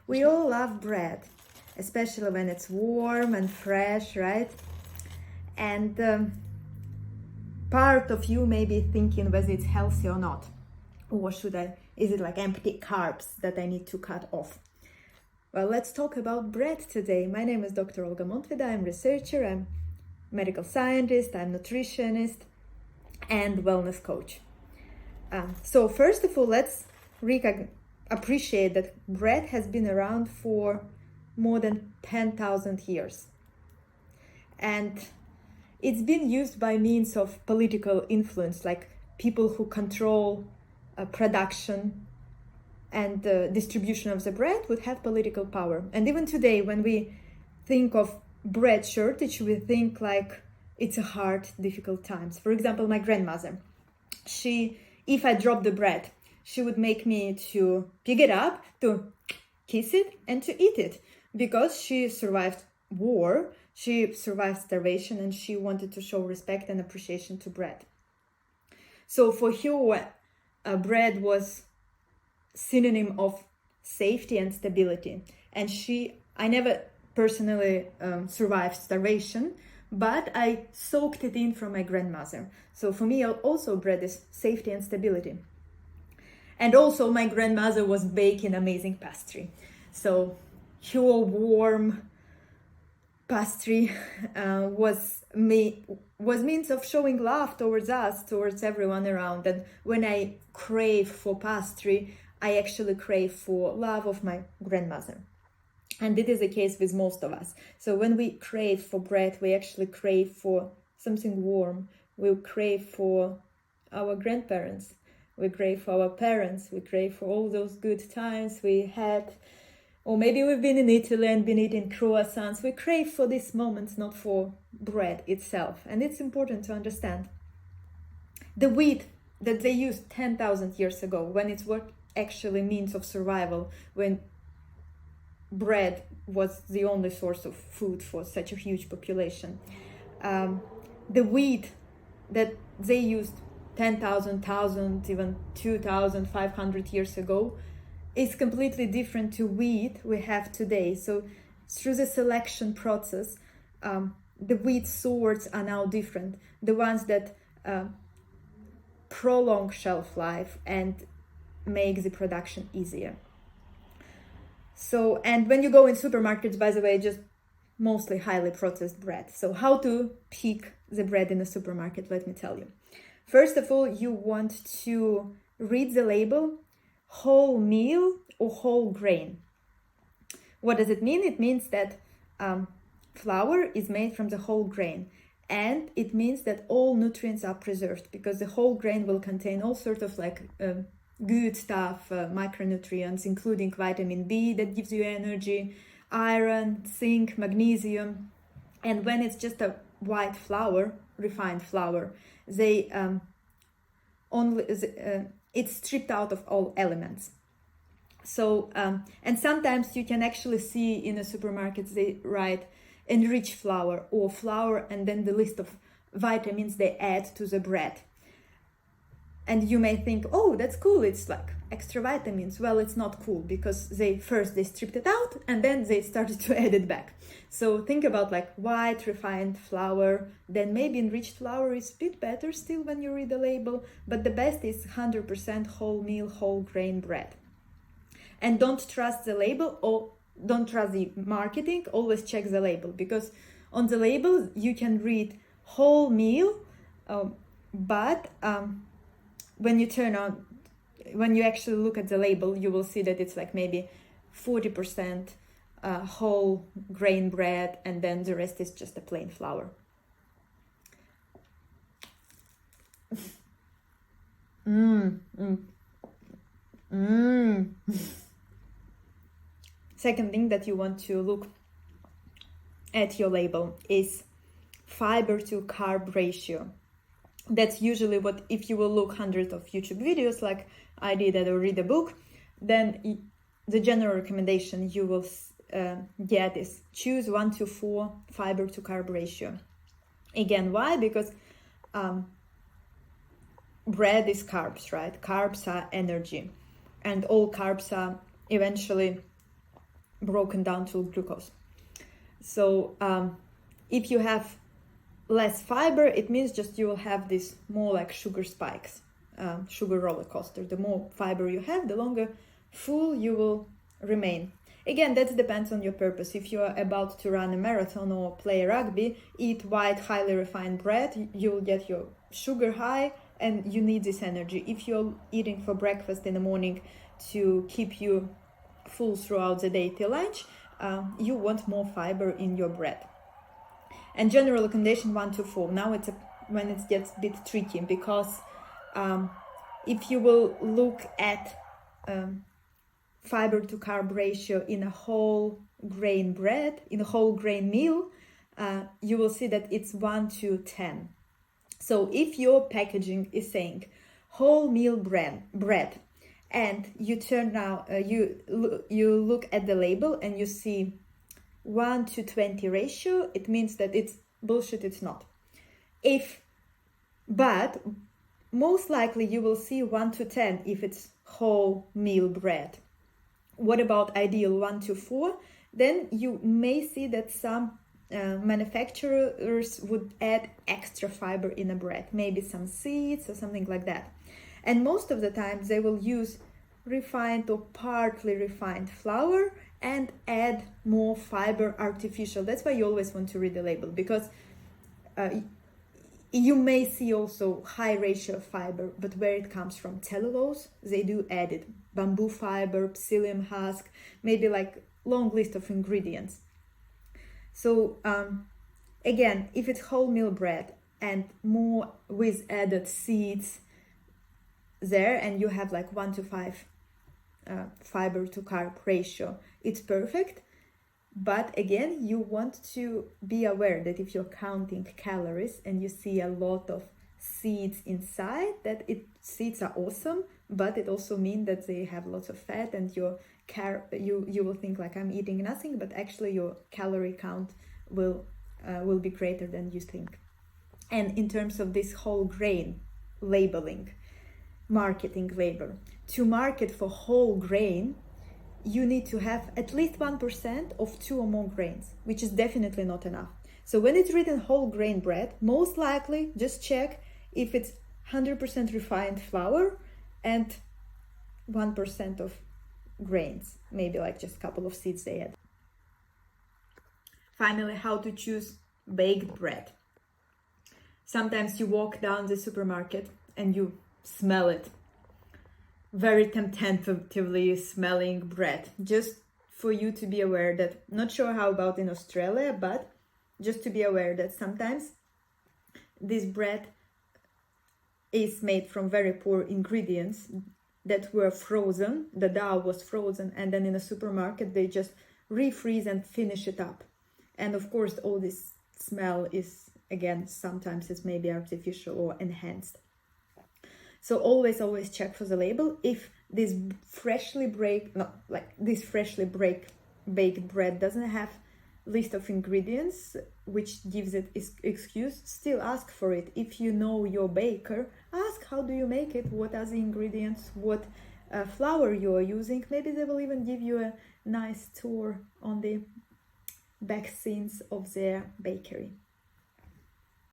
We all love bread, especially when it's warm and fresh, right? And part of you may be thinking whether it's healthy or not. Or is it like empty carbs that I need to cut off? Well, let's talk about bread today. My name is Dr. Olga Montvida. I'm researcher, I'm medical scientist, I'm nutritionist, and wellness coach. So first of all, let's appreciate that bread has been around for more than 10,000 years. And it's been used by means of political influence, like people who control production and the distribution of the bread would have political power. And even today, when we think of bread shortage, we think like it's a hard, difficult times. For example, my grandmother, if I drop the bread, she would make me to pick it up, to kiss it, and to eat it, because she survived war, she survived starvation, and she wanted to show respect and appreciation to bread. So for her, bread was synonym of safety and stability. And I never personally survived starvation, but I soaked it in from my grandmother. So for me also bread is safety and stability. And also my grandmother was baking amazing pastry. So her warm pastry was means of showing love towards us, towards everyone around. And when I crave for pastry, I actually crave for love of my grandmother. And it is the case with most of us. So when we crave for bread, we actually crave for something warm. We crave for our grandparents. We crave for our parents. We crave for all those good times we had. Or maybe we've been in Italy and been eating croissants. We crave for these moments, not for bread itself. And it's important to understand. The wheat that they used 10,000 years ago, when it's what actually means of survival, when bread was the only source of food for such a huge population. The wheat that they used 10,000, 1,000, even 2,500 years ago is completely different to wheat we have today. So through the selection process, the wheat sorts are now different. The ones that prolong shelf life and make the production easier. So, and when you go in supermarkets, by the way, just mostly highly processed bread. So how to pick the bread in a supermarket, let me tell you. First of all, you want to read the label, whole meal or whole grain. What does it mean? It means that flour is made from the whole grain. And it means that all nutrients are preserved, because the whole grain will contain all sorts of good stuff, micronutrients, including vitamin B that gives you energy, iron, zinc, magnesium. And when it's just a white flour, refined flour, it's stripped out of all elements. So, and sometimes you can actually see in the supermarkets, they write enriched flour or flour, and then the list of vitamins they add to the bread. And you may think, oh, that's cool, it's like extra vitamins. Well, it's not cool, because they stripped it out and then they started to add it back. So think about like white refined flour, then maybe enriched flour is a bit better still when you read the label, but the best is 100% whole meal, whole grain bread. And don't trust the label or don't trust the marketing, always check the label, because on the label you can read whole meal, but when you actually look at the label, you will see that it's like maybe 40% whole grain bread, and then the rest is just a plain flour. Second thing that you want to look at your label is fiber to carb ratio. That's usually what, if you will look hundreds of YouTube videos like I did or read a book, then the general recommendation you will get is choose 1:4 fiber to carb ratio. Again, why? Because bread is carbs, right? Carbs are energy, and all carbs are eventually broken down to glucose. So if you have less fiber, it means just you will have this more like sugar spikes, sugar roller coaster. The more fiber you have, the longer full you will remain. Again, that depends on your purpose. If you are about to run a marathon or play rugby, eat white, highly refined bread, you will get your sugar high and you need this energy. If you're eating for breakfast in the morning to keep you full throughout the day till lunch, you want more fiber in your bread. And general recommendation 1 to 4. Now when it gets a bit tricky, because if you will look at fiber to carb ratio in a whole grain bread, in a whole grain meal, you will see that it's 1 to 10. So if your packaging is saying whole meal bread, and you turn now, you look at the label and you see 1 to 20 ratio, it means that it's bullshit. It's not. But most likely you will see 1 to 10 if it's whole meal bread. What about ideal 1 to 4? Then you may see that some manufacturers would add extra fiber in a bread, maybe some seeds or something like that. And most of the times they will use refined or partly refined flour and add more fiber artificial. That's why you always want to read the label, because you may see also high ratio of fiber, but where it comes from, cellulose, they do add it. Bamboo fiber, psyllium husk, maybe like long list of ingredients. So again, if it's whole meal bread and more with added seeds there, and you have like 1 to 5 fiber to carb ratio, it's perfect. But again, you want to be aware that if you're counting calories and you see a lot of seeds inside, that seeds are awesome, but it also means that they have lots of fat, and you will think like, I'm eating nothing, but actually your calorie count will be greater than you think. And in terms of this whole grain labeling, marketing label, to market for whole grain, you need to have at least 1% of 2 or more grains, which is definitely not enough. So when it's written whole grain bread, most likely just check if it's 100% refined flour and 1% of grains, maybe like just a couple of seeds they add. Finally, how to choose baked bread. Sometimes you walk down the supermarket and you smell it. Very tentatively smelling bread. Just for you to be aware that, not sure how about in Australia, but just to be aware that sometimes this bread is made from very poor ingredients that were frozen. The dough was frozen, and then in a supermarket they just refreeze and finish it up. And of course all this smell is, again, sometimes it's maybe artificial or enhanced. So always check for the label. If this freshly baked bread doesn't have list of ingredients, which gives it excuse, still ask for it. If you know your baker, ask how do you make it, what are the ingredients, what flour you are using. Maybe they will even give you a nice tour on the back scenes of their bakery.